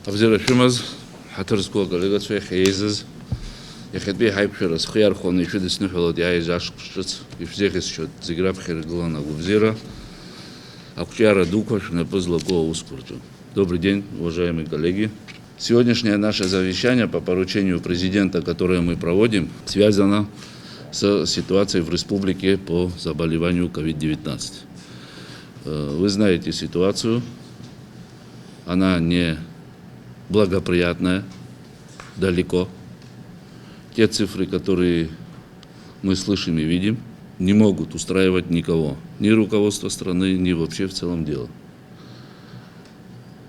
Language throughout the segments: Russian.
Абзирашвимаз, хатырскол коллегацию Хейзез, я хотел хайпшерас хиархон еще деснухало диайзаш кшц, и всех еще зиграв херглана губзира, а кучара дукош на пызлоко ускурту. Добрый день, уважаемые коллеги. Сегодняшнее наше совещание по поручению президента, которое мы проводим, связано с ситуацией в республике по заболеванию COVID-19. Вы знаете ситуацию, она не благоприятная, далеко. Те цифры, которые мы слышим и видим, не могут устраивать никого, ни руководство страны, ни вообще в целом дело.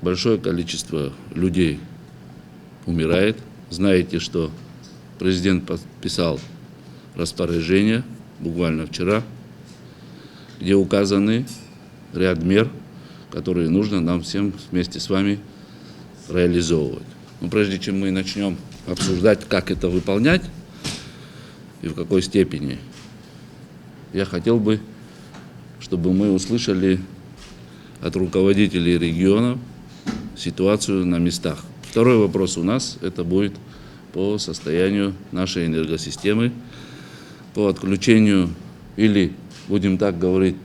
Большое количество людей умирает. Знаете, что президент подписал распоряжение буквально вчера, где указаны ряд мер, которые нужно нам всем вместе с вами реализовывать. Но прежде чем мы начнем обсуждать, как это выполнять и в какой степени, я хотел бы, чтобы мы услышали от руководителей регионов ситуацию на местах. Второй вопрос у нас, это будет по состоянию нашей энергосистемы, по отключению или, будем так говорить,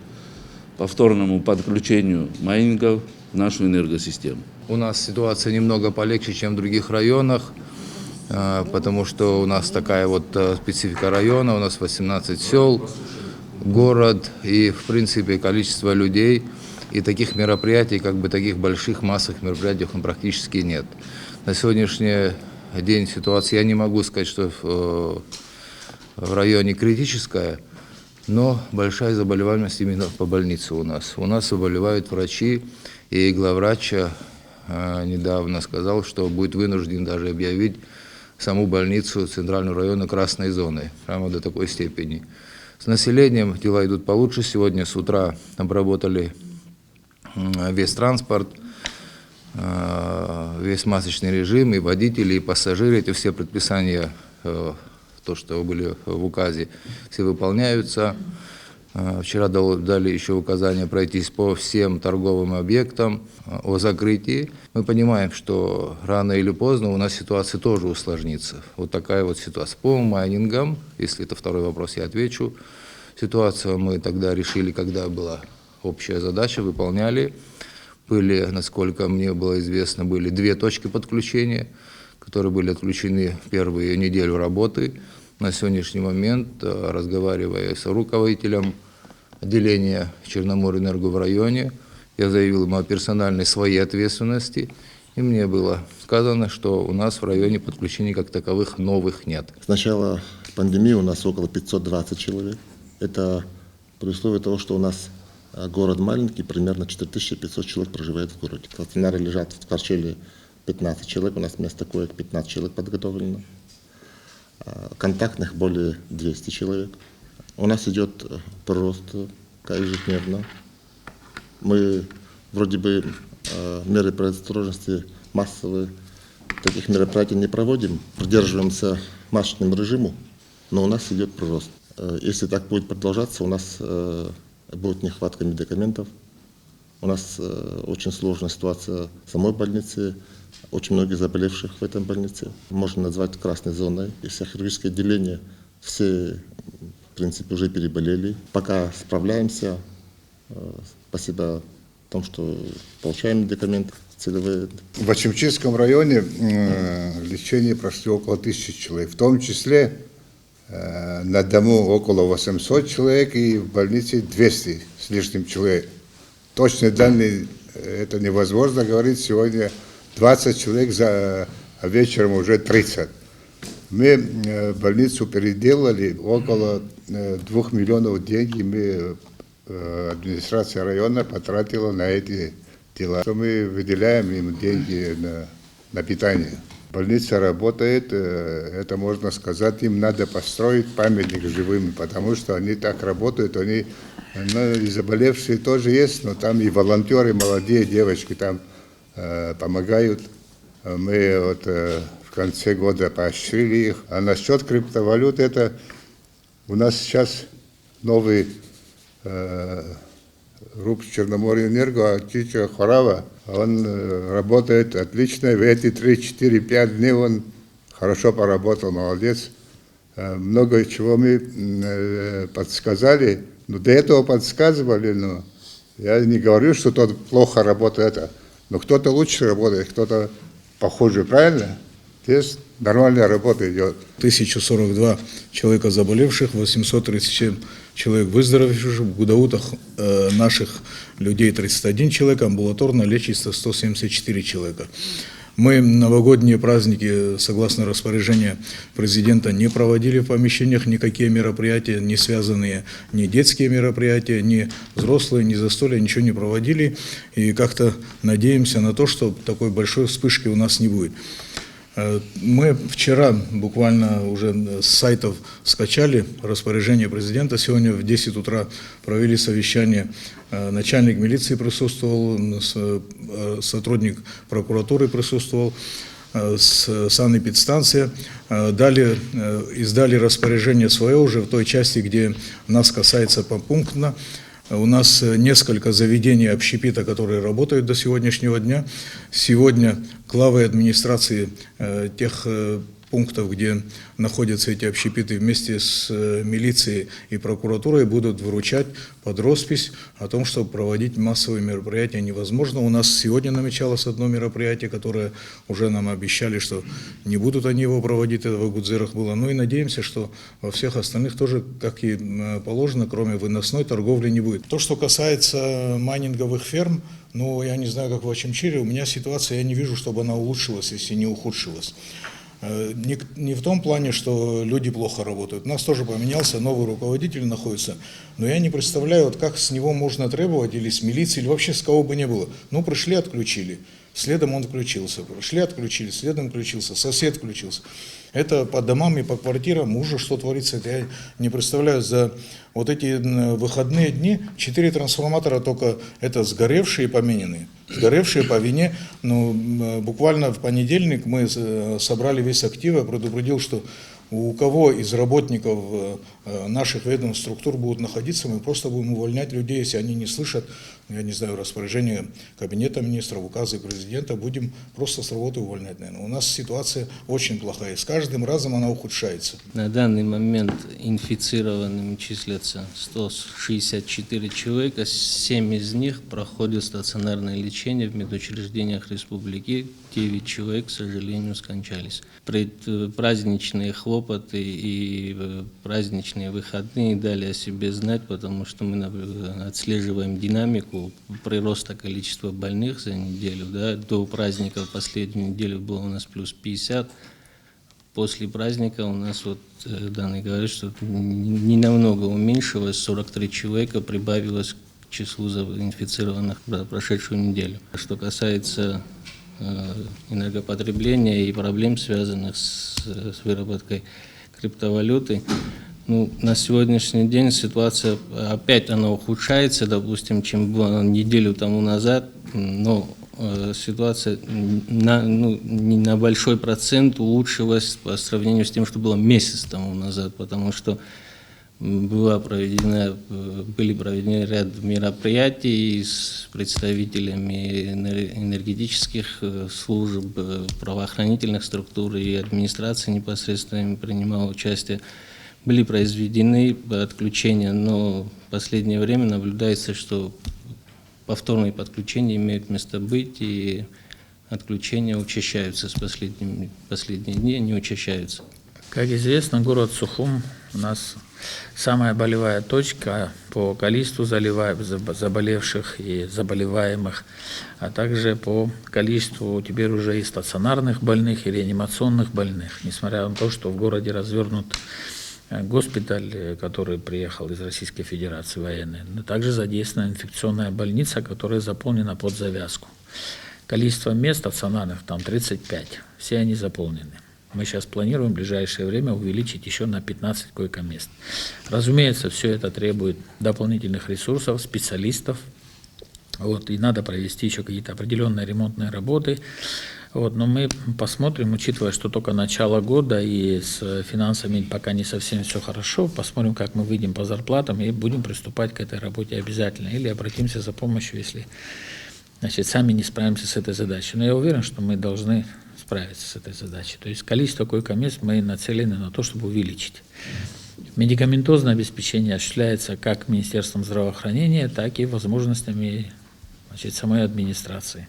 повторному подключению майнингов в нашу энергосистему. У нас ситуация немного полегче, чем в других районах, потому что у нас такая вот специфика района, у нас 18 сел, город и, в принципе, количество людей. И таких мероприятий, как бы таких больших массовых мероприятий практически нет. На сегодняшний день ситуация, я не могу сказать, что в районе критическая, но большая заболеваемость именно по больнице у нас. У нас заболевают врачи, и главврач недавно сказал, что будет вынужден даже объявить саму больницу центрального района красной зоной, прямо до такой степени. С населением дела идут получше. Сегодня с утра обработали весь транспорт, весь масочный режим, и водители, и пассажиры, эти все предписания, то, что были в указе, все выполняются. Вчера дали еще указание пройтись по всем торговым объектам о закрытии. Мы понимаем, что рано или поздно у нас ситуация тоже усложнится. Вот такая вот ситуация. По майнингам, если это второй вопрос, я отвечу. Ситуацию мы тогда решили, когда была общая задача, выполняли. Были, насколько мне было известно, были 2 точки подключения, которые были отключены в первую неделю работы. На сегодняшний момент, разговаривая с руководителем отделения Черноморэнерго в районе, я заявил ему о персональной своей ответственности, и мне было сказано, что у нас в районе подключений как таковых новых нет. С начала пандемии у нас около 520 человек. Это при условии того, что у нас город маленький, примерно 4500 человек проживает в городе. Стационары лежат в Торчеле 15 человек, у нас вместо коек 15 человек подготовлено. Контактных более 200 человек. У нас идет прирост ежедневно. Мы вроде бы меры предосторожности массовые, таких мероприятий не проводим, придерживаемся масочному режиму, но у нас идет прирост. Если так будет продолжаться, у нас будет нехватка медикаментов. У нас очень сложная ситуация в самой больнице, очень многие заболевших в этой больнице. Можно назвать красной зоной. Если хирургическое отделение, все, в принципе, уже переболели. Пока справляемся. Спасибо тому, что получаем медикаменты целевые. В Ачимчинском районе лечение прошли около 1000 человек, в том числе на дому около 800 человек и в больнице 200 с лишним человек. Точные данные это невозможно говорить. Сегодня 20 человек, а вечером уже 30. Мы больницу переделали, около 2 миллионов денег администрация района потратила на эти дела. Что мы выделяем им деньги на питание. Больница работает, это можно сказать, им надо построить памятник живым, потому что они так работают, они, и заболевшие тоже есть, но там и волонтеры, молодые девочки там помогают. Мы вот в конце года поощрили их. А насчет криптовалют, это у нас сейчас новый РУП Черноморьэнерго, Чичо Хорава, он работает отлично. В эти 3-4-5 дней он хорошо поработал, молодец. Много чего мы подсказали, но до этого подсказывали, но я не говорю, что тот плохо работает, но кто-то лучше работает, кто-то похуже, правильно? Здесь нормальная работа идет. 1042 человека заболевших, 837 человек выздоровевших, в Гудаутах наших людей 31 человек, амбулаторно лечится 174 человека. Мы новогодние праздники, согласно распоряжению президента, не проводили в помещениях никакие мероприятия, не связанные ни детские мероприятия, ни взрослые, ни застолья, ничего не проводили. И как-то надеемся на то, что такой большой вспышки у нас не будет. Мы вчера буквально уже с сайтов скачали распоряжение президента. Сегодня в 10 утра провели совещание. Начальник милиции присутствовал, сотрудник прокуратуры присутствовал, санэпидстанция. Издали распоряжение свое уже в той части, где нас касается попунктно. У нас несколько заведений общепита, которые работают до сегодняшнего дня. Сегодня главы администрации тех пунктов, где находятся эти общепиты, вместе с милицией и прокуратурой будут вручать под роспись о том, что проводить массовые мероприятия невозможно. У нас сегодня намечалось одно мероприятие, которое уже нам обещали, что не будут они его проводить, это в Агудзырах было. Ну и надеемся, что во всех остальных тоже, как и положено, кроме выносной торговли, не будет. То, что касается майнинговых ферм, ну, я не знаю, как в Очамчире, у меня ситуация, я не вижу, чтобы она улучшилась, если не ухудшилась. Не в том плане, что люди плохо работают. У нас тоже поменялся, новый руководитель находится. Но я не представляю, вот как с него можно требовать, или с милиции, или вообще с кого бы ни было. Ну, пришли, отключили. Следом он включился. Пришли, отключили. Следом включился. Сосед включился. Это по домам и по квартирам ужас, что творится. Это я не представляю. За вот эти выходные дни 4 трансформатора только это сгоревшие и помененные. Сгоревшие по вине. Ну, буквально в понедельник мы собрали весь актив. Я предупредил, что у кого из работников наших ведомств, структур будут находиться, мы просто будем увольнять людей, если они не слышат, я не знаю, распоряжения Кабинета министров, указы президента, будем просто с работы увольнять, наверное. У нас ситуация очень плохая, и с каждым разом она ухудшается. На данный момент инфицированными числятся 164 человека, 7 из них проходят стационарное лечение в медучреждениях республики, 9 человек, к сожалению, скончались. Праздничные хлопоты и праздничные выходные дали о себе знать, потому что мы отслеживаем динамику прироста количества больных за неделю. Да, до праздников последнюю неделю было у нас плюс 50. После праздника у нас вот данные говорят, что не намного уменьшилось, 43 человека прибавилось к числу инфицированных за прошедшую неделю. Что касается энергопотребления и проблем, связанных с выработкой криптовалюты, ну, на сегодняшний день ситуация опять она ухудшается, допустим, чем было неделю тому назад, но ситуация не на большой процент улучшилась по сравнению с тем, что было месяц тому назад, потому что были проведены ряд мероприятий с представителями энергетических служб, правоохранительных структур и администрации непосредственно принимала участие. Были произведены отключения, но в последнее время наблюдается, что повторные подключения имеют место быть, и отключения учащаются с последние дни, они учащаются. Как известно, город Сухум у нас самая болевая точка по количеству заболевших и заболеваемых, а также по количеству теперь уже и стационарных больных, и реанимационных больных. Несмотря на то, что в городе развернут госпиталь, который приехал из Российской Федерации военный, но также задействована инфекционная больница, которая заполнена под завязку. Количество мест стационарных там 35, все они заполнены. Мы сейчас планируем в ближайшее время увеличить еще на 15 койко-мест. Разумеется, все это требует дополнительных ресурсов, специалистов. Вот, и надо провести еще какие-то определенные ремонтные работы. Вот, но мы посмотрим, учитывая, что только начало года и с финансами пока не совсем все хорошо, посмотрим, как мы выйдем по зарплатам и будем приступать к этой работе обязательно. Или обратимся за помощью, если, значит, сами не справимся с этой задачей. Но я уверен, что мы должны справиться с этой задачей. То есть количество койко-мест мы нацелены на то, чтобы увеличить. Медикаментозное обеспечение осуществляется как Министерством здравоохранения, так и возможностями, значит, самой администрации.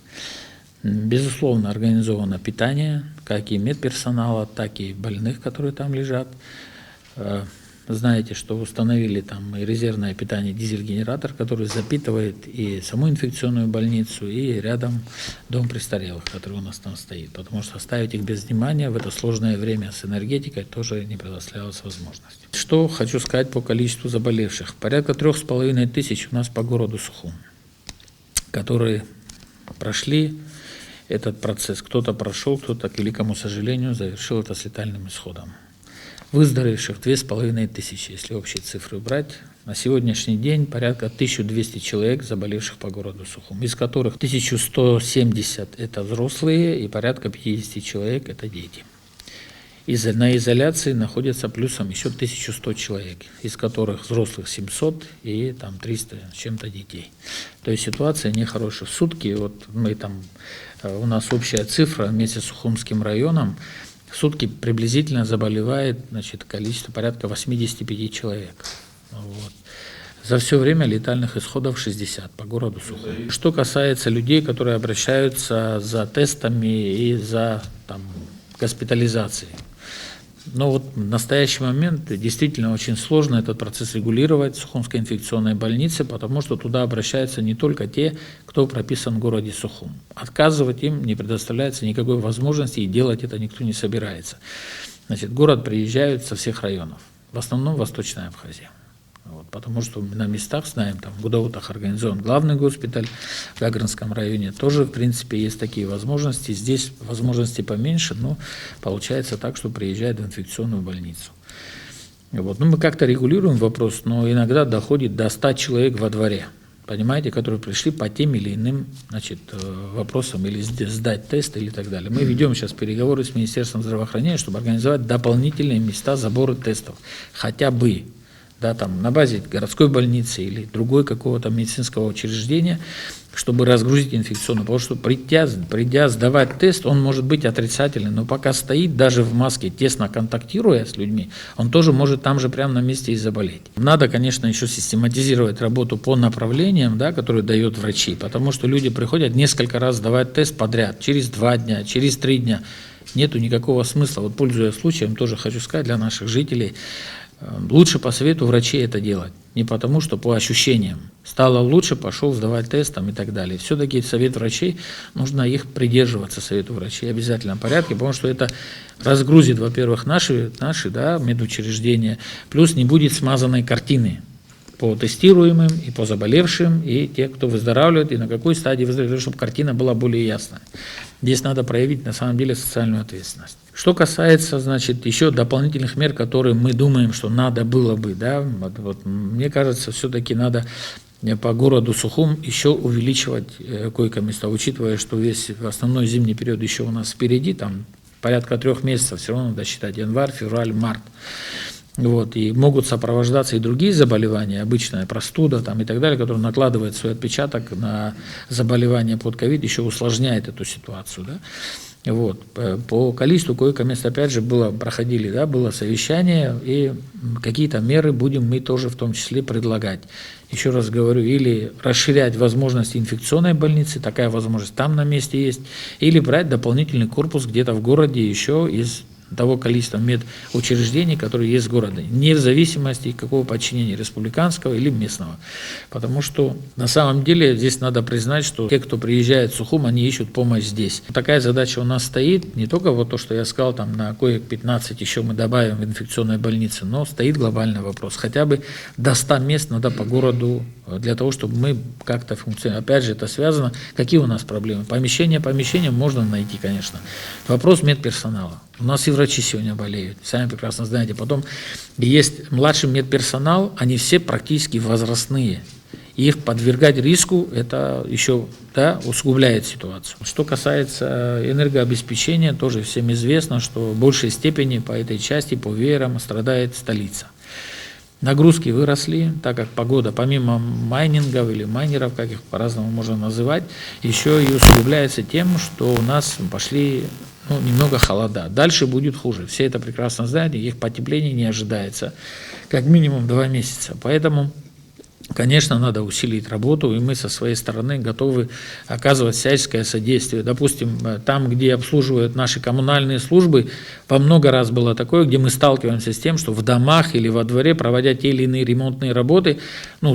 Безусловно, организовано питание, как и медперсонала, так и больных, которые там лежат. Знаете, что установили там и резервное питание, дизель-генератор, который запитывает и саму инфекционную больницу, и рядом дом престарелых, который у нас там стоит. Потому что оставить их без внимания в это сложное время с энергетикой тоже не предоставлялась возможность. Что хочу сказать по количеству заболевших. Порядка 3500 у нас по городу Сухум, которые прошли этот процесс. Кто-то прошел, кто-то, к великому сожалению, завершил это с летальным исходом. Выздоровевших 2500, если общие цифры брать. На сегодняшний день порядка 1200 человек, заболевших по городу Сухум, из которых 1170 – это взрослые и порядка 50 человек – это дети. На изоляции находятся плюсом еще 1100 человек, из которых взрослых 700 и там 300 с чем-то детей. То есть ситуация нехорошая. В сутки, вот мы там, у нас общая цифра вместе с Сухумским районом, в сутки приблизительно заболевает, значит, количество порядка 85 человек. Вот. За все время летальных исходов 60 по городу Сухум. Что касается людей, которые обращаются за тестами и за там, госпитализацией. Но вот в настоящий момент действительно очень сложно этот процесс регулировать в Сухумской инфекционной больнице, потому что туда обращаются не только те, кто прописан в городе Сухум. Отказывать им не предоставляется никакой возможности, и делать это никто не собирается. Значит, в город приезжают со всех районов, в основном Восточная Абхазия. Вот, потому что на местах, знаем, там в Гудаутах организован главный госпиталь, в Гагринском районе тоже, в принципе, есть такие возможности. Здесь возможности поменьше, но получается так, что приезжают в инфекционную больницу. Вот. Ну, мы как-то регулируем вопрос, но иногда доходит до 100 человек во дворе, понимаете, которые пришли по тем или иным, значит, вопросам, или сдать тест или так далее. Мы ведем сейчас переговоры с Министерством здравоохранения, чтобы организовать дополнительные места забора тестов, хотя бы. Да, там, на базе городской больницы или другой какого-то медицинского учреждения, чтобы разгрузить инфекционную. Потому что придя сдавать тест, он может быть отрицательный, но пока стоит даже в маске, тесно контактируя с людьми, он тоже может там же прямо на месте и заболеть. Надо, конечно, еще систематизировать работу по направлениям, да, которые дают врачи, потому что люди приходят несколько раз сдавать тест подряд, через 2 дня, через 3 дня. Нету никакого смысла. Вот, пользуясь случаем, тоже хочу сказать для наших жителей, лучше по совету врачей это делать, не потому что по ощущениям. Стало лучше, пошел сдавать тест там, и так далее. Все-таки совет врачей, нужно их придерживаться, совету врачей, в обязательном порядке, потому что это разгрузит, во-первых, наши да, медучреждения, плюс не будет смазанной картины по тестируемым и по заболевшим, и те, кто выздоравливает, и на какой стадии выздоравливает, чтобы картина была более ясная. Здесь надо проявить, на самом деле, социальную ответственность. Что касается, значит, еще дополнительных мер, которые мы думаем, что надо было бы, да, вот, мне кажется, все-таки надо по городу Сухум еще увеличивать койко-места, учитывая, что весь основной зимний период еще у нас впереди, там порядка 3 месяцев, все равно надо считать январь, февраль, март. Вот, и могут сопровождаться и другие заболевания, обычная простуда там, и так далее, которые накладывают свой отпечаток на заболевание под ковид, еще усложняет эту ситуацию. Да? Вот. По количеству койко-мест, опять же, проходили, да, было совещание, и какие-то меры будем мы тоже в том числе предлагать. Еще раз говорю, или расширять возможности инфекционной больницы, такая возможность там на месте есть, или брать дополнительный корпус где-то в городе еще из того количества медучреждений, которые есть в городе, не в зависимости от какого подчинения, республиканского или местного. Потому что на самом деле здесь надо признать, что те, кто приезжает в Сухум, они ищут помощь здесь. Такая задача у нас стоит, не только вот то, что я сказал, там на коек 15 еще мы добавим в инфекционной больнице, но стоит глобальный вопрос. Хотя бы до 100 мест надо по городу для того, чтобы мы как-то функционировали. Опять же, это связано, какие у нас проблемы. Помещение можно найти, конечно. Вопрос медперсонала. У нас и врачи сегодня болеют, сами прекрасно знаете. Потом есть младший медперсонал, они все практически возрастные. их подвергать риску, это еще усугубляет ситуацию. Что касается энергообеспечения, тоже всем известно, что в большей степени по этой части, по веерам, страдает столица. Нагрузки выросли, так как погода, помимо майнингов или майнеров, как их по-разному можно называть, еще и усугубляется тем, что у нас пошли немного холода. Дальше будет хуже. Все это прекрасно знают, и их потепление не ожидается как минимум 2 месяца. Поэтому, конечно, надо усилить работу, и мы со своей стороны готовы оказывать всяческое содействие. Допустим, там, где обслуживают наши коммунальные службы, во много раз было такое, где мы сталкиваемся с тем, что в домах или во дворе, проводя те или иные ремонтные работы,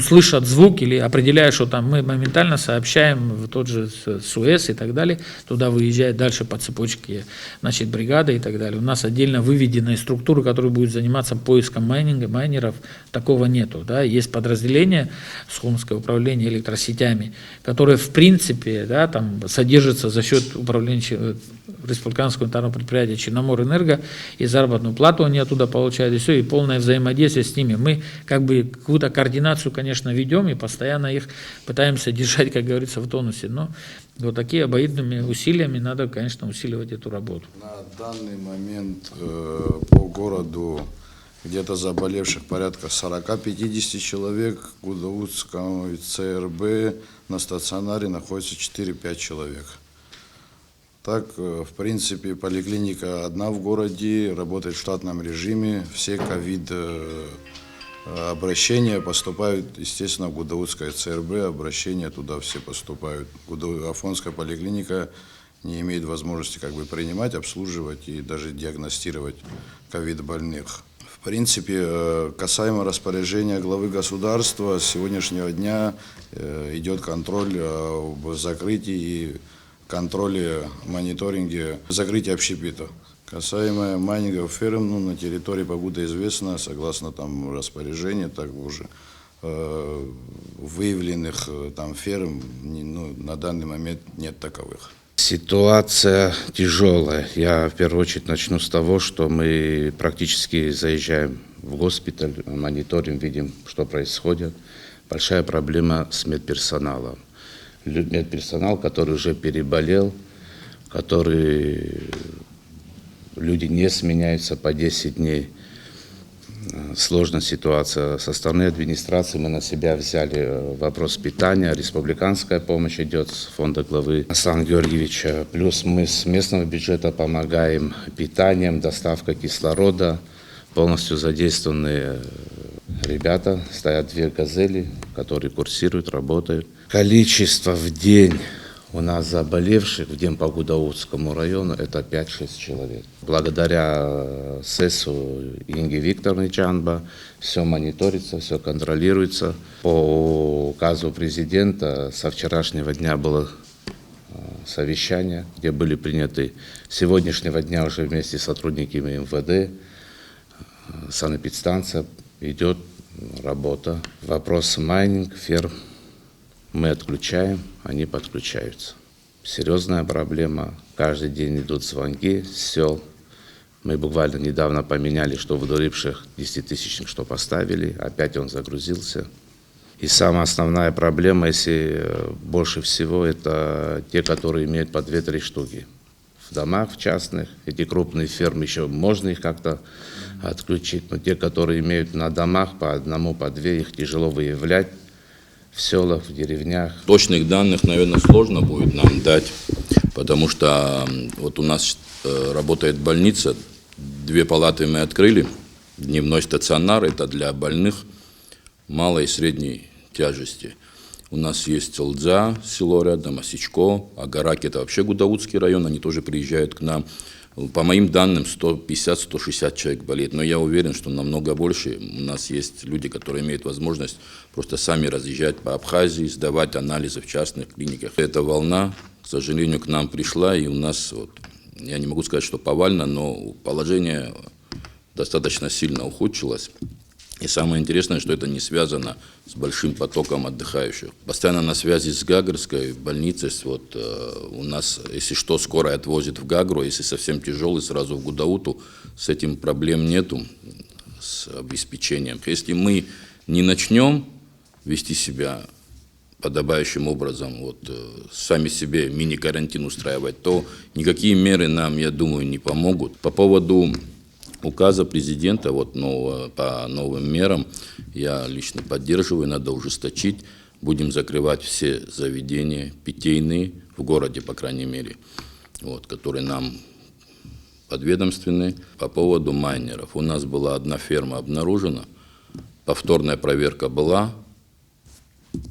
слышат звук или определяют, что там мы моментально сообщаем в тот же СУЭС и так далее, туда выезжает дальше по цепочке, бригада и так далее. У нас отдельно выведенные структуры, которые будут заниматься поиском майнеров, такого нету. Есть подразделения, Сухумское управление электросетями, которое в принципе содержится за счет управления республиканского унитарного предприятия Черноморэнерго, и заработную плату они оттуда получают, и все, и полное взаимодействие с ними. Мы какую-то координацию, конечно, ведем и постоянно их пытаемся держать, как говорится, в тонусе, но вот такими обоюдными усилиями надо, конечно, усиливать эту работу. На данный момент по городу где-то заболевших порядка 40-50 человек, в Гудаутском ЦРБ на стационаре находится 4-5 человек. Так, в принципе, поликлиника одна в городе, работает в штатном режиме, все ковид-обращения поступают, естественно, в Гудаутское ЦРБ, обращения туда все поступают. Афонская поликлиника не имеет возможности принимать, обслуживать и даже диагностировать ковид-больных. В принципе, касаемо распоряжения главы государства, с сегодняшнего дня идет контроль об закрытии и контроле, мониторинге закрытия общепита. Касаемо майнингов ферм, на территории Пагуда известно, согласно распоряжению, так уже выявленных ферм на данный момент нет таковых. Ситуация тяжелая. Я в первую очередь начну с того, что мы практически заезжаем в госпиталь, мониторим, видим, что происходит. Большая проблема с медперсоналом. Медперсонал, который уже переболел, люди не сменяются по 10 дней. Сложная ситуация. Со стороны администрации мы на себя взяли вопрос питания. Республиканская помощь идет с фонда главы Аслана Георгиевича. Плюс мы с местного бюджета помогаем питанием, доставкой кислорода. Полностью задействованы ребята. Стоят 2 «Газели», которые курсируют, работают. Количество в день у нас заболевших в день по Гудаутскому району это 5-6 человек. Благодаря СЭСу Инги Викторовны Чанба все мониторится, все контролируется. По указу президента со вчерашнего дня было совещание, где были приняты с сегодняшнего дня уже вместе с сотрудниками МВД, санэпидстанция, идет работа. Вопрос майнинг, ферм. Мы отключаем, они подключаются. Серьезная проблема. Каждый день идут звонки с сел. Мы буквально недавно поменяли, что в Дурипших 10-тысячник, что поставили. Опять он загрузился. И самая основная проблема, если больше всего, это те, которые имеют по 2-3 штуки. В домах, в частных. Эти крупные фермы еще можно их как-то отключить. Но те, которые имеют на домах по 1, по 2, их тяжело выявлять. В селах, в деревнях. Точных данных, наверное, сложно будет нам дать, потому что вот у нас работает больница, 2 палаты мы открыли, дневной стационар, это для больных малой и средней тяжести. У нас есть Лдза, село рядом, Осичко, Агараки, это вообще Гудаутский район, они тоже приезжают к нам. По моим данным, 150-160 человек болеет, но я уверен, что намного больше. У нас есть люди, которые имеют возможность просто сами разъезжать по Абхазии, сдавать анализы в частных клиниках. Эта волна, к сожалению, к нам пришла, и у нас, я не могу сказать, что повально, но положение достаточно сильно ухудшилось. И самое интересное, что это не связано с большим потоком отдыхающих. Постоянно на связи с Гагарской больницей. У нас, если что, скорая отвозит в Гагру, если совсем тяжелый, сразу в Гудауту. С этим проблем нету, с обеспечением. Если мы не начнем вести себя подобающим образом сами себе мини-карантин устраивать, то никакие меры нам, я думаю, не помогут. По поводу указа президента нового, по новым мерам я лично поддерживаю, надо ужесточить. Будем закрывать все заведения питейные в городе, по крайней мере, которые нам подведомственны. По поводу майнеров. У нас была одна ферма обнаружена, повторная проверка была,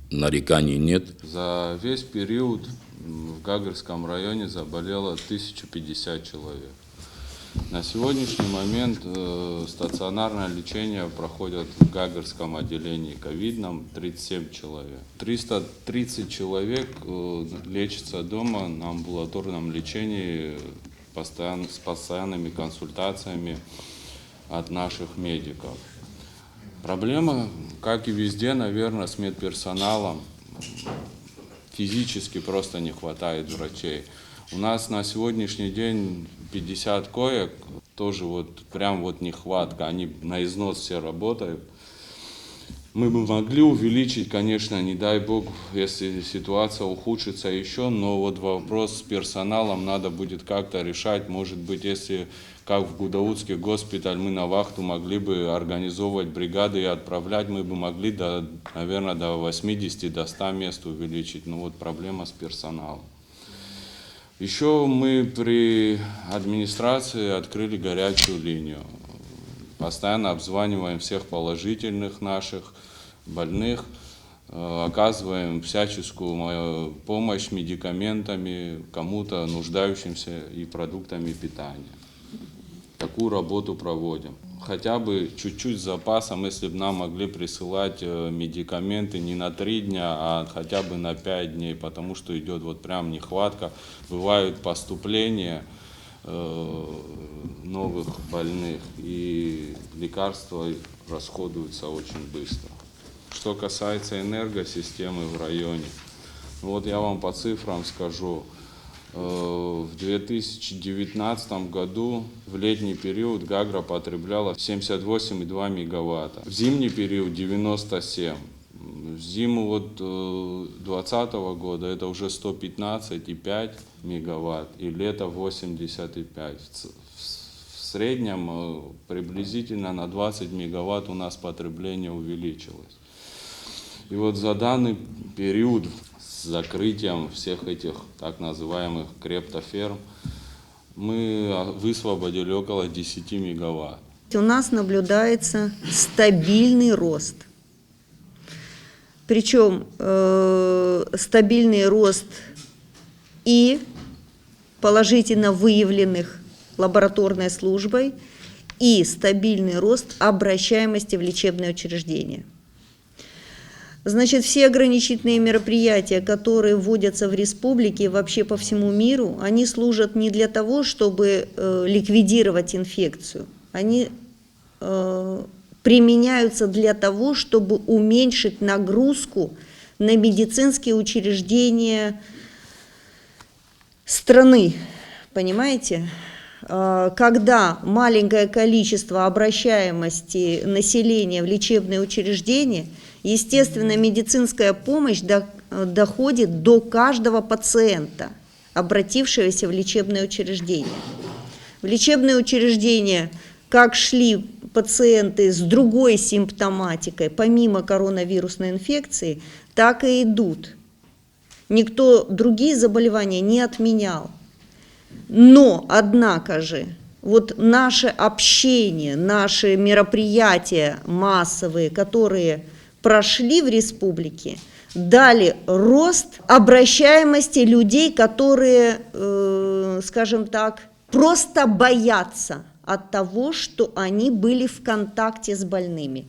нареканий нет. За весь период в Гагарском районе заболело 1050 человек. На сегодняшний момент стационарное лечение проходит в Гагарском отделении ковидном 37 человек. 330 человек лечатся дома на амбулаторном лечении с постоянными консультациями от наших медиков. Проблема, как и везде, наверное, с медперсоналом. Физически просто не хватает врачей. У нас на сегодняшний день 50 коек, тоже прям нехватка, они на износ все работают. Мы бы могли увеличить, конечно, не дай бог, если ситуация ухудшится еще, но вопрос с персоналом надо будет как-то решать. Может быть, если, как в Гудаутский госпиталь, мы на вахту могли бы организовывать бригады и отправлять, мы бы могли, наверное, до 80, до 100 мест увеличить. Но проблема с персоналом. Еще мы при администрации открыли горячую линию. Постоянно обзваниваем всех положительных наших больных, оказываем всяческую помощь медикаментами, кому-то нуждающимся и продуктами питания. Такую работу проводим. Хотя бы чуть-чуть с запасом, если бы нам могли присылать медикаменты не на 3 дня, а хотя бы на 5 дней, потому что идет прям нехватка. Бывают поступления новых больных, и лекарства расходуются очень быстро. Что касается энергосистемы в районе, я вам по цифрам скажу. В 2019 году в летний период Гагра потребляла 78,2 мегаватта, в зимний период 97. В зиму 2020 года это уже 115,5 мегаватт и лето 85. В среднем приблизительно на 20 мегаватт у нас потребление увеличилось. И за данный период с закрытием всех этих так называемых криптоферм мы высвободили около 10 мегаватт. У нас наблюдается стабильный рост. Причем стабильный рост и положительно выявленных лабораторной службой, и стабильный рост обращаемости в лечебные учреждения. Значит, все ограничительные мероприятия, которые вводятся в республике и вообще по всему миру, они служат не для того, чтобы ликвидировать инфекцию. Они применяются для того, чтобы уменьшить нагрузку на медицинские учреждения страны. Понимаете? Когда маленькое количество обращаемости населения в лечебные учреждения, естественно, медицинская помощь доходит до каждого пациента, обратившегося в лечебное учреждение. В лечебные учреждения как шли пациенты с другой симптоматикой, помимо коронавирусной инфекции, так и идут. Никто другие заболевания не отменял. Но, однако же, наше общение, наши мероприятия массовые, которые прошли в республике, дали рост обращаемости людей, которые, скажем так, просто боятся от того, что они были в контакте с больными.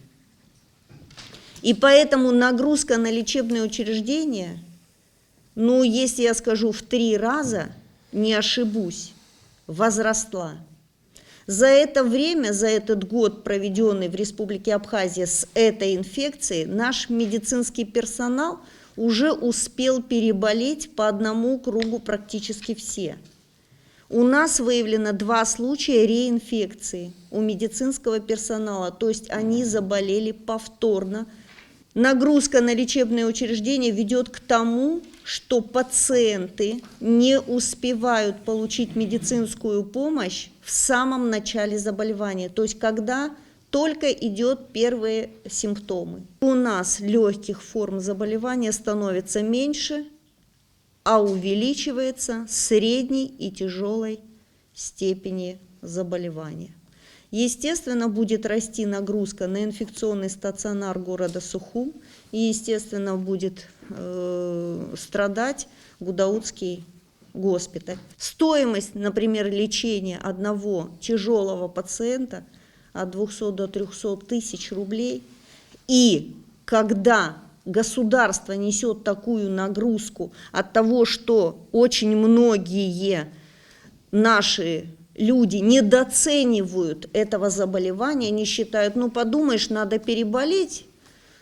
И поэтому нагрузка на лечебные учреждения, если я скажу в 3 раза, не ошибусь, возросла. За это время, за этот год, проведенный в Республике Абхазия с этой инфекцией, наш медицинский персонал уже успел переболеть по одному кругу практически все. У нас выявлено 2 случая реинфекции у медицинского персонала, то есть они заболели повторно нагрузка на лечебные учреждения ведет к тому, что пациенты не успевают получить медицинскую помощь в самом начале заболевания, то есть когда только идет первые симптомы. У нас легких форм заболевания становится меньше, а увеличивается средней и тяжелой степени заболевания. Естественно, будет расти нагрузка на инфекционный стационар города Сухум, и, естественно, будет страдать Гудаутский госпиталь. Стоимость, например, лечения одного тяжелого пациента от 200 до 300 тысяч рублей. И когда государство несет такую нагрузку от того, что очень многие наши люди недооценивают этого заболевания, не считают, ну подумаешь, надо переболеть,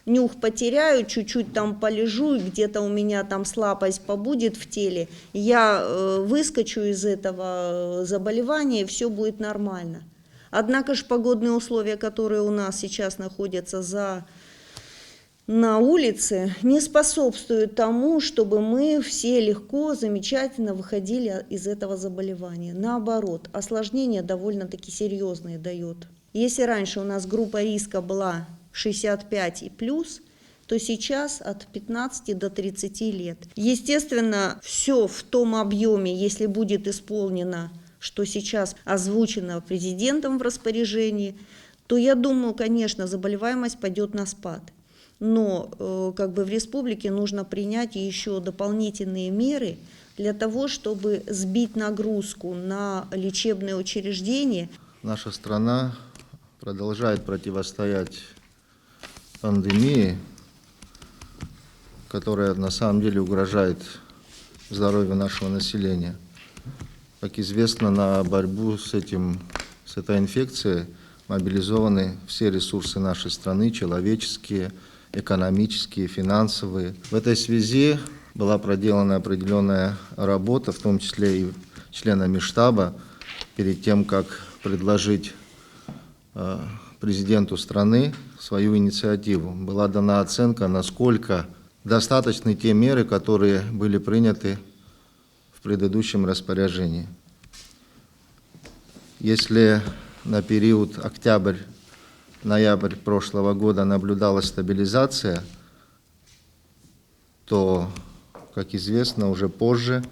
нюх потеряю, чуть-чуть там полежу, где-то у меня там слабость побудет в теле, я выскочу из этого заболевания, и все будет нормально. Однако же погодные условия, которые у нас сейчас находятся на улице, не способствуют тому, чтобы мы все легко, замечательно выходили из этого заболевания. Наоборот, осложнения довольно-таки серьезные дает. Если раньше у нас группа риска была 65 и плюс, то сейчас от 15 до 30 лет. Естественно, все в том объеме, если будет исполнено, что сейчас озвучено президентом в распоряжении, то я думаю, конечно, заболеваемость пойдет на спад. Но как бы в республике нужно принять еще дополнительные меры для того, чтобы сбить нагрузку на лечебные учреждения. Наша страна продолжает противостоять пандемии, которая на самом деле угрожает здоровью нашего населения. Как известно, на борьбу с этой инфекцией мобилизованы все ресурсы нашей страны, человеческие, экономические, финансовые. В этой связи была проделана определенная работа, в том числе и членами штаба, перед тем, как предложить президенту страны свою инициативу. Была дана оценка, насколько достаточны те меры, которые были приняты в предыдущем распоряжении. Если на период октябрь-ноябрь прошлого года наблюдалась стабилизация, то, как известно, уже позже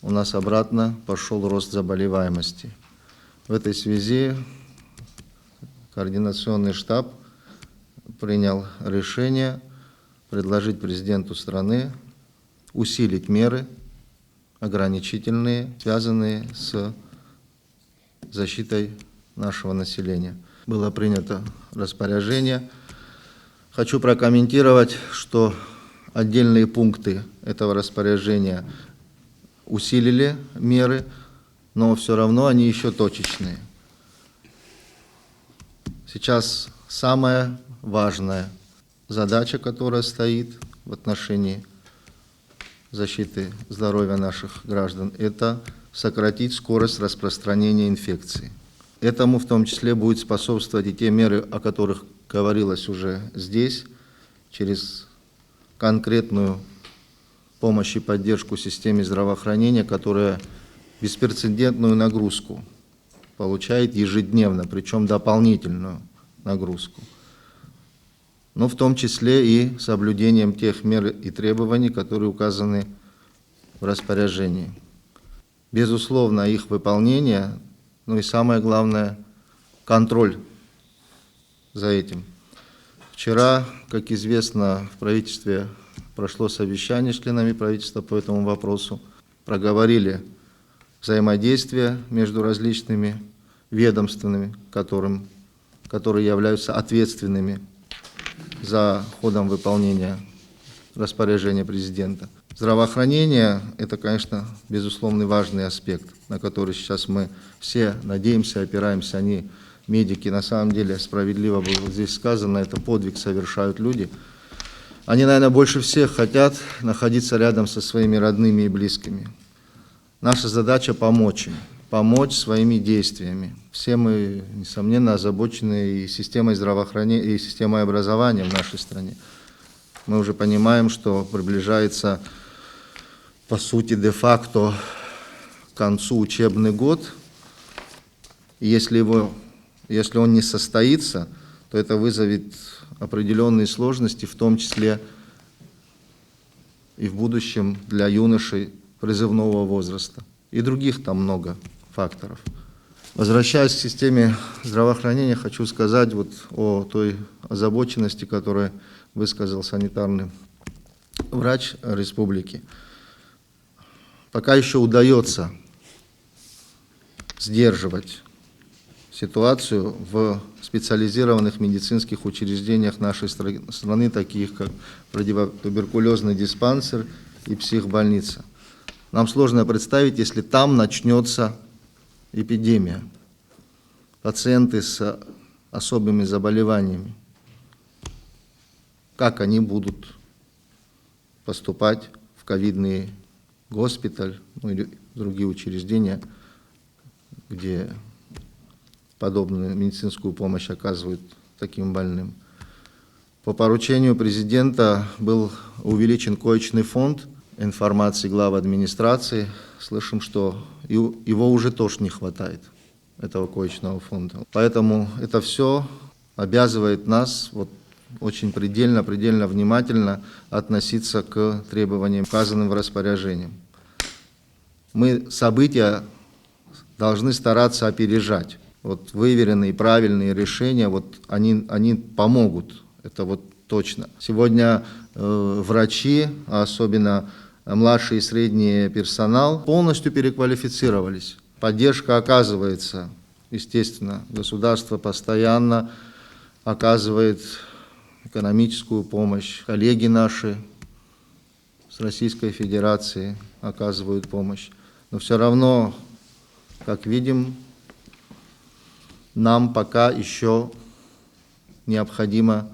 у нас обратно пошел рост заболеваемости. В этой связи Координационный штаб принял решение предложить президенту страны усилить меры ограничительные, связанные с защитой нашего населения. Было принято распоряжение. Хочу прокомментировать, что отдельные пункты этого распоряжения усилили меры, но все равно они еще точечные. Сейчас самая важная задача, которая стоит в отношении защиты здоровья наших граждан, это сократить скорость распространения инфекции. Этому в том числе будет способствовать и те меры, о которых говорилось уже здесь, через конкретную помощь и поддержку системе здравоохранения, которая беспрецедентную нагрузку получает ежедневно, причем дополнительную нагрузку. Но в том числе и соблюдением тех мер и требований, которые указаны в распоряжении. Безусловно, их выполнение, ну и самое главное, контроль за этим. Вчера, как известно, в правительстве прошло совещание с членами правительства по этому вопросу. Проговорили взаимодействие между различными ведомствами, которые являются ответственными за ходом выполнения распоряжения президента. Здравоохранение – это, конечно, безусловный важный аспект, на который сейчас мы все надеемся, опираемся. Они, медики, на самом деле, справедливо было здесь сказано, это подвиг совершают люди. Они, наверное, больше всех хотят находиться рядом со своими родными и близкими. Наша задача – помочь им, помочь своими действиями. Все мы, несомненно, озабочены и системой здравоохранения, и системой образования в нашей стране. Мы уже понимаем, что приближается, по сути, де-факто к концу учебный год. И если он не состоится, то это вызовет определенные сложности, в том числе и в будущем для юношей призывного возраста. И других там много факторов. Возвращаясь к системе здравоохранения, хочу сказать вот о той озабоченности, которую высказал санитарный врач республики. Пока еще удается сдерживать ситуацию в специализированных медицинских учреждениях нашей страны, таких как противотуберкулезный диспансер и психбольница. Нам сложно представить, если там начнется эпидемия, пациенты с особыми заболеваниями, как они будут поступать в ковидный госпиталь, ну, или другие учреждения, где подобную медицинскую помощь оказывают таким больным. По поручению президента был увеличен коечный фонд информации глав администрации. Слышим, что его уже тоже не хватает, этого коечного фонда. Поэтому это все обязывает нас вот очень предельно внимательно относиться к требованиям, указанным в распоряжении. Мы события должны стараться опережать. Вот выверенные, правильные решения, вот они помогут, это вот точно. Сегодня врачи, особенно младший и средний персонал, полностью переквалифицировались. Поддержка оказывается, естественно, государство постоянно оказывает экономическую помощь. Коллеги наши с Российской Федерации оказывают помощь. Но все равно, как видим, нам пока еще необходимо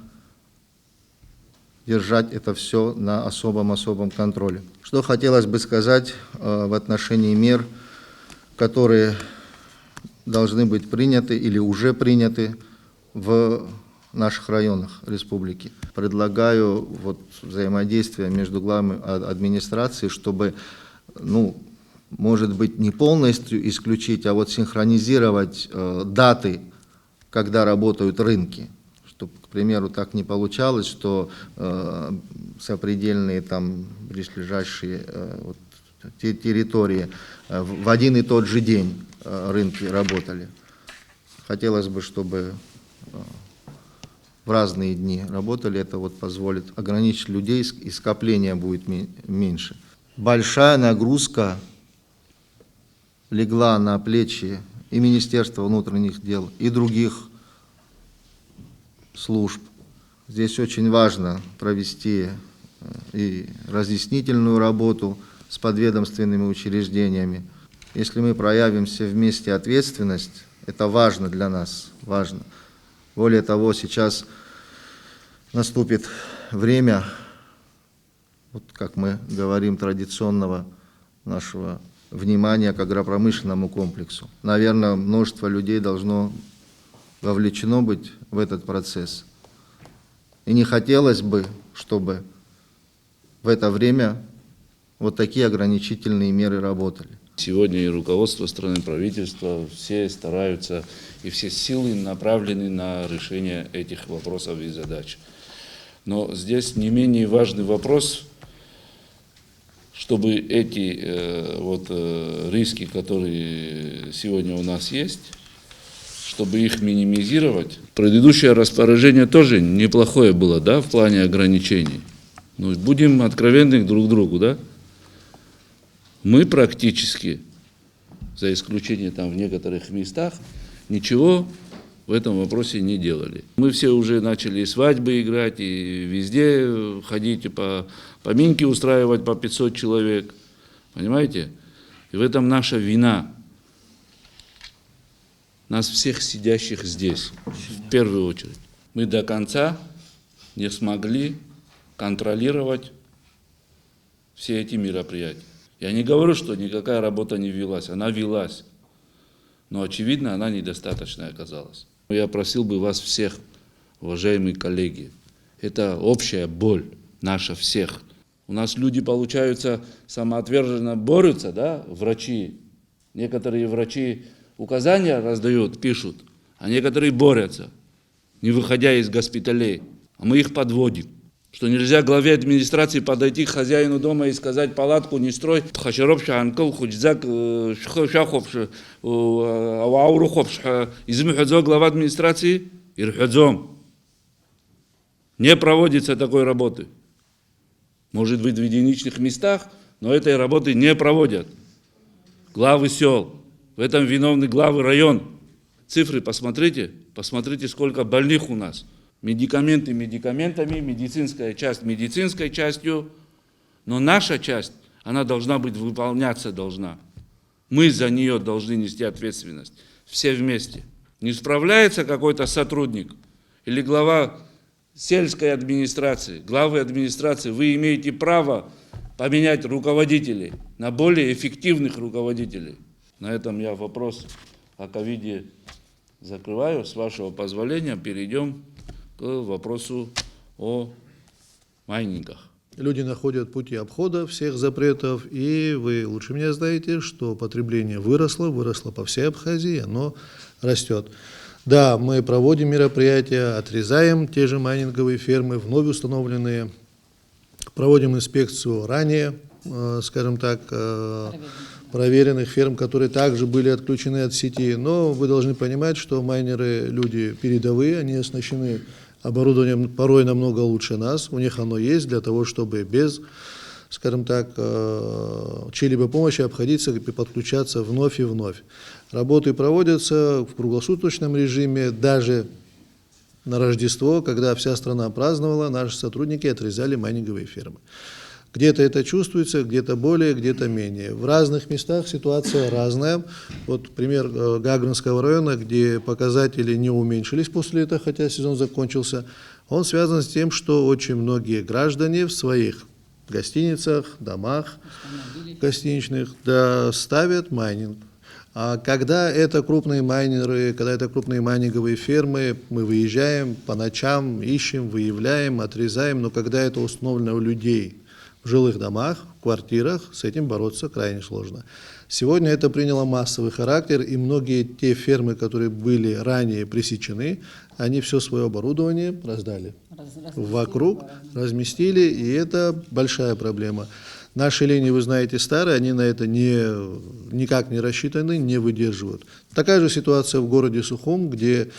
держать это все на особом контроле. Что хотелось бы сказать в отношении мер, которые должны быть приняты или уже приняты в наших районах республики. Предлагаю вот взаимодействие между главами администрации, чтобы, может быть, не полностью исключить, а вот синхронизировать даты, когда работают рынки. Чтобы, к примеру, так не получалось, что сопредельные там близлежащие территории в один и тот же день рынки работали. Хотелось бы, чтобы в разные дни работали, это вот позволит ограничить людей, и скопления будет меньше. Большая нагрузка легла на плечи и Министерства внутренних дел, и других служб. Здесь очень важно провести и разъяснительную работу с подведомственными учреждениями. Если мы проявим все вместе ответственность, это важно для нас, важно. Более того, сейчас наступит время, вот как мы говорим, традиционного нашего внимания к агропромышленному комплексу. Наверное, множество людей должно вовлечено быть в этот процесс. И не хотелось бы, чтобы в это время вот такие ограничительные меры работали. Сегодня и руководство страны, правительство, все стараются, и все силы направлены на решение этих вопросов и задач. Но здесь не менее важный вопрос, чтобы эти риски, которые сегодня у нас есть, чтобы их минимизировать. Предыдущее распоряжение тоже неплохое было, да, в плане ограничений. Но будем откровенны друг к другу, да. Мы практически, за исключением там в некоторых местах, ничего в этом вопросе не делали. Мы все уже начали свадьбы играть, и везде ходить, поминки устраивать по 500 человек. Понимаете? И в этом наша вина. Нас всех сидящих здесь, в первую очередь. Мы до конца не смогли контролировать все эти мероприятия. Я не говорю, что никакая работа не велась, она велась, но, очевидно, она недостаточная оказалась. Я просил бы вас всех, уважаемые коллеги, это общая боль наша всех. У нас люди, получается, самоотверженно борются, да, врачи. Некоторые врачи указания раздают, пишут, а некоторые борются, не выходя из госпиталей. А мы их подводим. Что нельзя главе администрации подойти к хозяину дома и сказать: палатку не строй, хачаропша анкл, худжак, шаховша, ауруховша, измехадзо глава администрации, ирхадзом. Не проводится такой работы. Может быть, в единичных местах, но этой работы не проводят. Главы сел, в этом виновны главы район. Цифры посмотрите, посмотрите, сколько больных у нас. Медикаменты медикаментами, медицинская часть медицинской частью, но наша часть, она должна быть, выполняться должна. Мы за нее должны нести ответственность, все вместе. Не справляется какой-то сотрудник или глава сельской администрации, главы администрации, вы имеете право поменять руководителей на более эффективных руководителей. На этом я вопрос о ковиде закрываю. С вашего позволения перейдем к вопросу о майнингах. Люди находят пути обхода всех запретов, и вы лучше меня знаете, что потребление выросло по всей Абхазии, оно растет. Да, мы проводим мероприятия, отрезаем те же майнинговые фермы, вновь установленные, проводим инспекцию ранее, скажем так, проверенных ферм, которые также были отключены от сети. Но вы должны понимать, что майнеры люди передовые, они оснащены оборудованием порой намного лучше нас, у них оно есть для того, чтобы без, скажем так, чьей-либо помощи обходиться и подключаться вновь и вновь. Работы проводятся в круглосуточном режиме, даже на Рождество, когда вся страна праздновала, наши сотрудники отрезали майнинговые фермы. Где-то это чувствуется, где-то более, где-то менее. В разных местах ситуация разная. Вот пример Гагринского района, где показатели не уменьшились после этого, хотя сезон закончился, он связан с тем, что очень многие граждане в своих гостиницах, домах гостиничных ставят майнинг. А когда это крупные майнеры, когда это крупные майнинговые фермы, мы выезжаем по ночам, ищем, выявляем, отрезаем, но когда это установлено у людей в жилых домах, в квартирах, с этим бороться крайне сложно. Сегодня это приняло массовый характер, и многие те фермы, которые были ранее пресечены, они все свое оборудование раздали вокруг, разместили, и это большая проблема. Наши линии, вы знаете, старые, они на это никак не рассчитаны, не выдерживают. Такая же ситуация в городе Сухум, где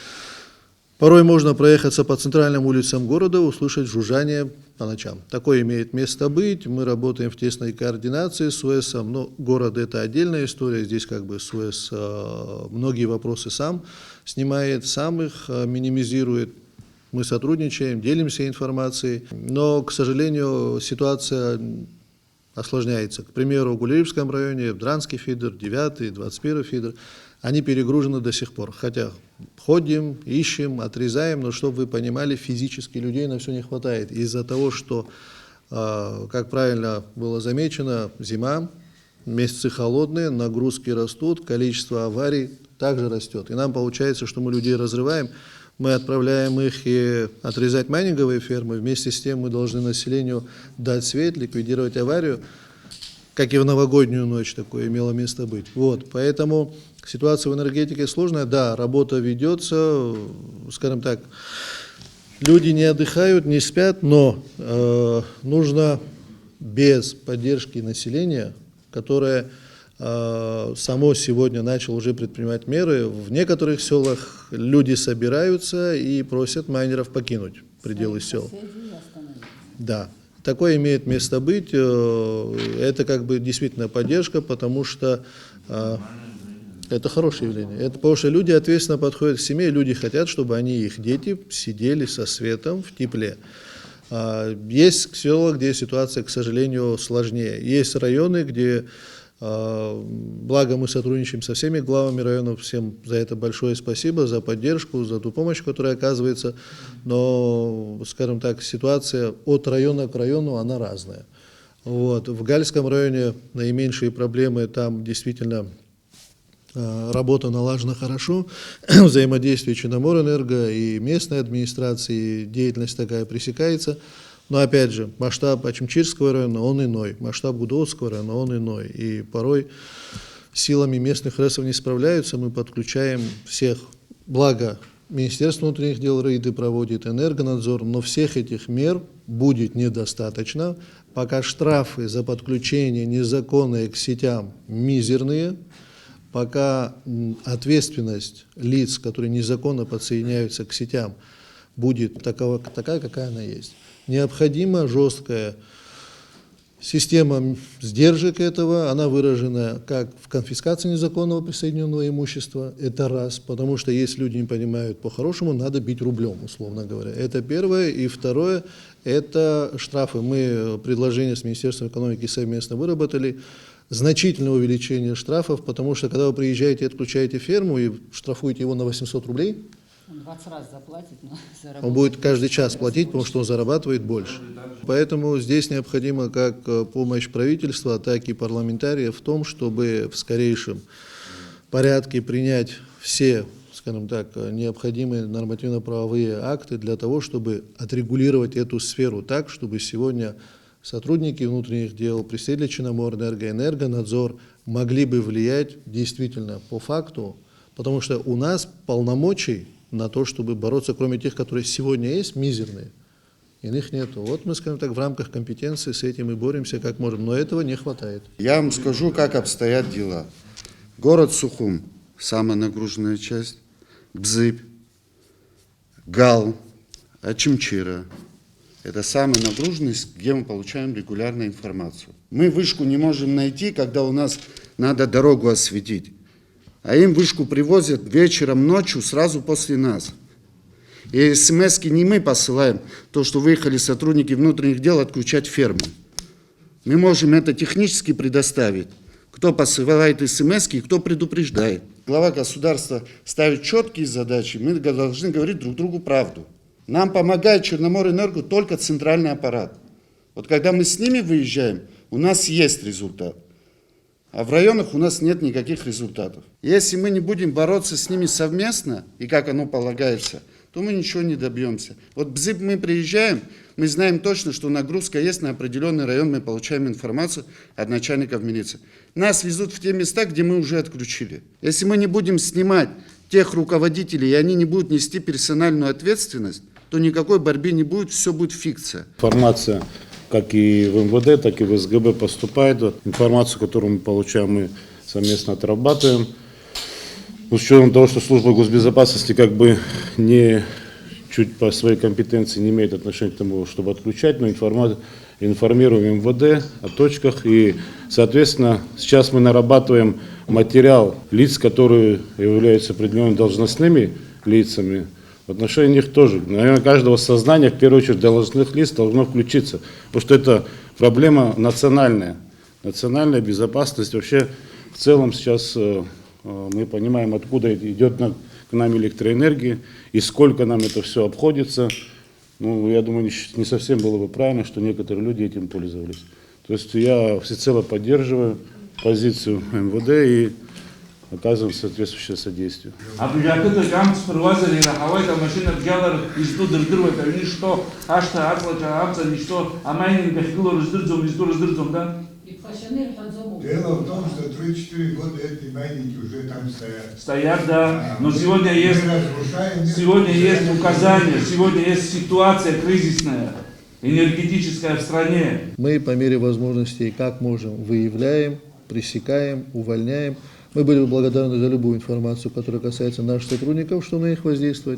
порой можно проехаться по центральным улицам города, услышать жужжание по ночам. Такое имеет место быть. Мы работаем в тесной координации с УЭСом, но город — это отдельная история. Здесь как бы УЭС многие вопросы сам снимает, сам их минимизирует. Мы сотрудничаем, делимся информацией, но, к сожалению, ситуация осложняется. К примеру, в Гулеевском районе, в Дранский фидер, 9-й, 21-й фидер, они перегружены до сих пор. Хотя ходим, ищем, отрезаем, но чтобы вы понимали, физически людей на все не хватает. Из-за того, что, как правильно было замечено, зима, месяцы холодные, нагрузки растут, количество аварий также растет. И нам получается, что мы людей разрываем, мы отправляем их и отрезать майнинговые фермы, вместе с тем мы должны населению дать свет, ликвидировать аварию, как и в новогоднюю ночь такое имело место быть. Вот, поэтому ситуация в энергетике сложная, да, работа ведется, скажем так, люди не отдыхают, не спят, но нужно без поддержки населения, которое само сегодня начало уже предпринимать меры. В некоторых селах люди собираются и просят майнеров покинуть пределы сел. Да, такое имеет место быть. Это как бы действительно поддержка, потому что это хорошее явление. Это потому что люди ответственно подходят к семье, люди хотят, чтобы их дети сидели со светом в тепле. Есть села, где ситуация, к сожалению, сложнее. Есть районы, где благо мы сотрудничаем со всеми главами районов, всем за это большое спасибо, за поддержку, за ту помощь, которая оказывается, но, скажем так, ситуация от района к району, она разная. Вот. В Гальском районе наименьшие проблемы, там действительно работа налажена хорошо, взаимодействие Черноморэнерго и местной администрации, деятельность такая пресекается. Но опять же, масштаб Ачимчирского района, он иной, масштаб Гудоутского района, он иной. И порой силами местных РЭСов не справляются, мы подключаем всех. Благо, Министерство внутренних дел рейды проводит, Энергонадзор, но всех этих мер будет недостаточно, пока штрафы за подключение незаконные к сетям мизерные, пока ответственность лиц, которые незаконно подсоединяются к сетям, будет такая, какая она есть. Необходима жесткая система сдержек этого, она выражена как в конфискации незаконного присоединенного имущества, это раз, потому что если люди не понимают по-хорошему, надо бить рублем, условно говоря. Это первое. И второе, это штрафы. Мы предложение с Министерством экономики совместно выработали, значительное увеличение штрафов, потому что когда вы приезжаете и отключаете ферму и штрафуете его на 800 рублей, Он 20 раз заплатит, но заработает. он будет каждый час платить, потому что он зарабатывает больше. Поэтому здесь необходимо как помощь правительства, так и парламентариев в том, чтобы в скорейшем порядке принять все, скажем так, необходимые нормативно-правовые акты для того, чтобы отрегулировать эту сферу так, чтобы сегодня сотрудники внутренних дел, представители Черноморэнерго, Энергонадзор могли бы влиять действительно по факту, потому что у нас полномочий на то, чтобы бороться, кроме тех, которые сегодня есть, мизерные, иных нету. Вот мы, скажем так, в рамках компетенции с этим и боремся как можем, но этого не хватает. Я вам скажу, как обстоят дела. Город Сухум, самая нагруженная часть, Бзыб, Гал, Ачимчира. Это самая нагруженность, где мы получаем регулярную информацию. Мы вышку не можем найти, когда у нас надо дорогу осветить. А им вышку привозят вечером, ночью, сразу после нас. И смс-ки не мы посылаем, то, что выехали сотрудники внутренних дел отключать ферму. Мы можем это технически предоставить. Кто посылает смс-ки, кто предупреждает. Глава государства ставит четкие задачи, мы должны говорить друг другу правду. Нам помогает Черноморэнерго только центральный аппарат. Вот когда мы с ними выезжаем, у нас есть результат. А в районах у нас нет никаких результатов. Если мы не будем бороться с ними совместно, и как оно полагается, то мы ничего не добьемся. Вот в Бзыб мы приезжаем, мы знаем точно, что нагрузка есть на определенный район, мы получаем информацию от начальников милиции. Нас везут в те места, где мы уже отключили. Если мы не будем снимать тех руководителей, и они не будут нести персональную ответственность, то никакой борьбы не будет, все будет фикция. Информация как и в МВД, так и в СГБ поступает. Информацию, которую мы получаем, мы совместно отрабатываем. С учетом того, что служба госбезопасности как бы не чуть по своей компетенции не имеет отношения к тому, чтобы отключать, но информируем МВД о точках. И, соответственно, сейчас мы нарабатываем материал лиц, которые являются определенными должностными лицами. В отношении них тоже, наверное, каждого сознания, в первую очередь, должностных лиц должно включиться, потому что это проблема национальная. Национальная безопасность. Вообще, в целом, сейчас мы понимаем, откуда идет к нам электроэнергия и сколько нам это все обходится. Ну, я думаю, не совсем было бы правильно, что некоторые люди этим пользовались. То есть я всецело поддерживаю позицию МВД и оказываем соответствующее содействие. Дело в том, что 3-4 года эти майнинги уже там стоят. Стоят, да. Но сегодня есть указания, сегодня есть ситуация кризисная, энергетическая в стране. Мы по мере возможностей, как можем, выявляем, пресекаем, увольняем. Мы были бы благодарны за любую информацию, которая касается наших сотрудников, чтобы на них воздействовать.